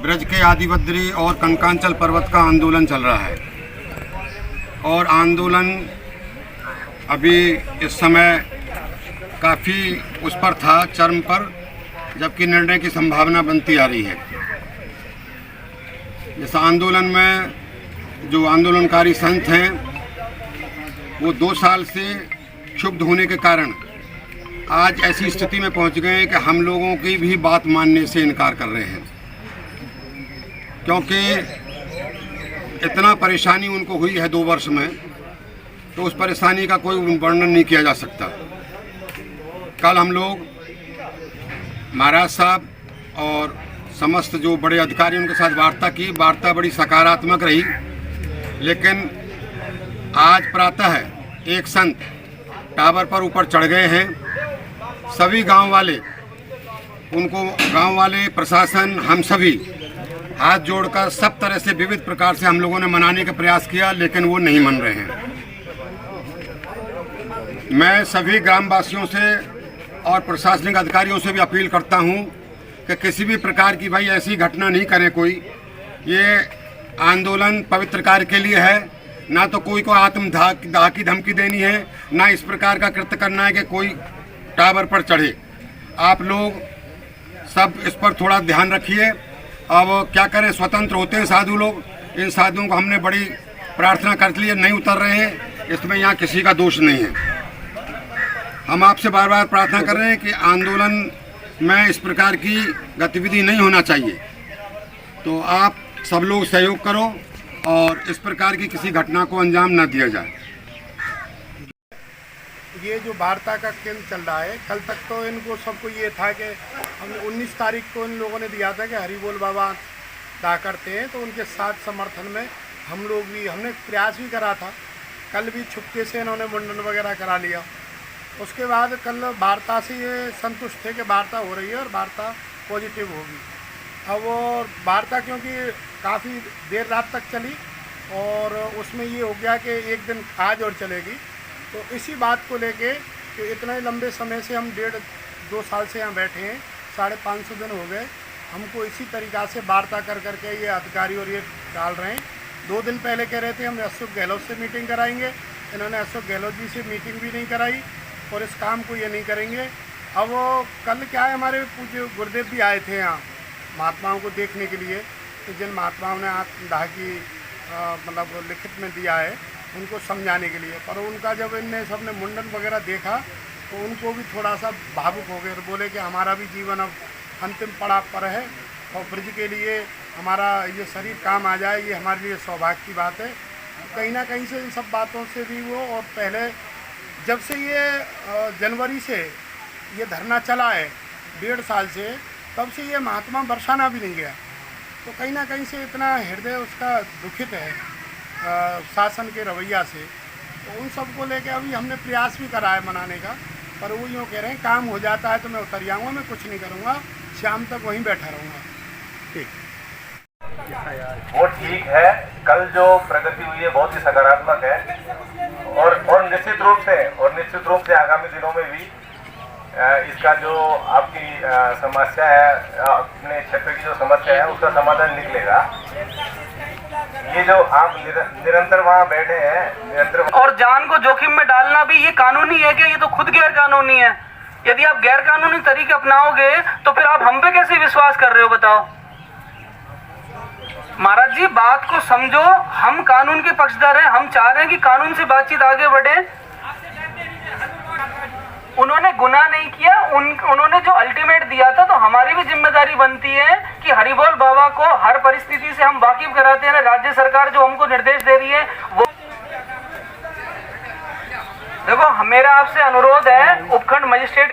ब्रज के आदिबद्री और कनकांचल पर्वत का आंदोलन चल रहा है और आंदोलन अभी इस समय काफ़ी उस पर था, चरम पर, जबकि निर्णय की संभावना बनती आ रही है। इस आंदोलन में जो आंदोलनकारी संत हैं वो 2 साल से क्षुब्ध होने के कारण आज ऐसी स्थिति में पहुंच गए हैं कि हम लोगों की भी बात मानने से इनकार कर रहे हैं, क्योंकि इतना परेशानी उनको हुई है 2 वर्ष में, तो उस परेशानी का कोई वर्णन नहीं किया जा सकता। कल हम लोग महाराज साहब और समस्त जो बड़े अधिकारी उनके साथ वार्ता की, वार्ता बड़ी सकारात्मक रही, लेकिन आज प्रातः एक संत टावर पर ऊपर चढ़ गए हैं। सभी गांव वाले उनको, गांव वाले, प्रशासन, हम सभी हाथ जोड़कर सब तरह से विविध प्रकार से हम लोगों ने मनाने का प्रयास किया, लेकिन वो नहीं मान रहे हैं। मैं सभी ग्रामवासियों से और प्रशासनिक अधिकारियों से भी अपील करता हूं कि किसी भी प्रकार की भाई ऐसी घटना नहीं करें कोई। ये आंदोलन पवित्र कार्य के लिए है, ना तो कोई को आत्मदाह की धमकी देनी है, ना इस प्रकार का कृत्य करना है कि कोई टावर पर चढ़े। आप लोग सब इस पर थोड़ा ध्यान रखिए। अब क्या करें, स्वतंत्र होते हैं साधु लोग, इन साधुओं को हमने बड़ी प्रार्थना कर ली है, नहीं उतर रहे हैं, इसमें यहाँ किसी का दोष नहीं है। हम आपसे बार बार प्रार्थना कर रहे हैं कि आंदोलन में इस प्रकार की गतिविधि नहीं होना चाहिए, तो आप सब लोग सहयोग करो और इस प्रकार की किसी घटना को अंजाम न दिया जाए। ये जो वार्ता का केंद्र चल रहा है, कल तक तो इनको सबको ये था कि हमने 19 तारीख को इन लोगों ने दिया था कि हरिबोल बाबा दा करते हैं, तो उनके साथ समर्थन में हम लोग भी, हमने प्रयास भी करा था। कल भी छुपके से इन्होंने मुंडन वगैरह करा लिया। उसके बाद कल वार्ता से ये संतुष्ट थे कि वार्ता हो रही है और वार्ता पॉजिटिव होगी। अब वो वार्ता क्योंकि काफ़ी देर रात तक चली और उसमें ये हो गया कि एक दिन आज और चलेगी, तो इसी बात को लेके कि इतने लंबे समय से हम 1.5-2 साल से यहाँ बैठे हैं, 550 दिन हो गए, हमको इसी तरीक़ा से वार्ता कर करके ये अधिकारी और ये डाल रहे हैं। 2 दिन पहले कह रहे थे हम अशोक गहलोत से मीटिंग कराएंगे, इन्होंने अशोक गहलोत जी से मीटिंग भी नहीं कराई और इस काम को ये नहीं करेंगे। अब वो कल क्या है, हमारे पूज्य गुरुदेव भी आए थे यहाँ महात्माओं को देखने के लिए, तो जिन महात्माओं ने आत्मदाह की मतलब लिखित में दिया है उनको समझाने के लिए, पर उनका जब इनने सबने मुंडन वगैरह देखा तो उनको भी थोड़ा सा भावुक हो गए और बोले कि हमारा भी जीवन अब अंतिम पड़ाव पर है और ब्रज के लिए हमारा ये शरीर काम आ जाए, ये हमारे लिए सौभाग्य की बात है। कहीं ना कहीं से इन सब बातों से भी वो, और पहले जब से ये जनवरी से ये धरना चला है 1.5 साल से, तब से ये महात्मा बरसाना भी नहीं गया, तो कहीं ना कहीं से इतना हृदय उसका दुखित है शासन के रवैया से। तो उन सब को लेके अभी हमने प्रयास भी करा है मनाने का, पर वो यूँ कह रहे हैं काम हो जाता है तो मैं उतर जाऊँगा, मैं कुछ नहीं करूँगा, शाम तक वहीं बैठा रहूँगा। ठीक, वो ठीक है। कल जो प्रगति हुई है बहुत ही सकारात्मक है और निश्चित रूप से आगामी दिनों में भी इसका जो आपकी समस्या है, अपने क्षेत्र की जो समस्या है उसका समाधान निकलेगा। ये जो आप निरंतर वहाँ बैठे हैं, निरंतर और जान को जोखिम में डालना भी ये कानूनी है क्या? ये तो खुद गैर कानूनी है। यदि आप गैर कानूनी तरीके अपनाओगे तो फिर आप हम पे कैसे विश्वास कर रहे हो, बताओ। महाराज जी, बात को समझो, हम कानून के पक्षधर हैं, हम चाह रहे हैं कि कानून से बातचीत आगे बढ़े। उन्होंने गुनाह नहीं किया, उन्होंने जो अल्टीमेट दिया था, तो हमारी भी जिम्मेदारी बनती है कि हरिबोल बाबा को हर परिस्थिति से हम वाकिफ कराते हैं। राज्य सरकार जो हमको निर्देश दे रही है वो देखो, मेरा आपसे अनुरोध है, उपखंड मजिस्ट्रेट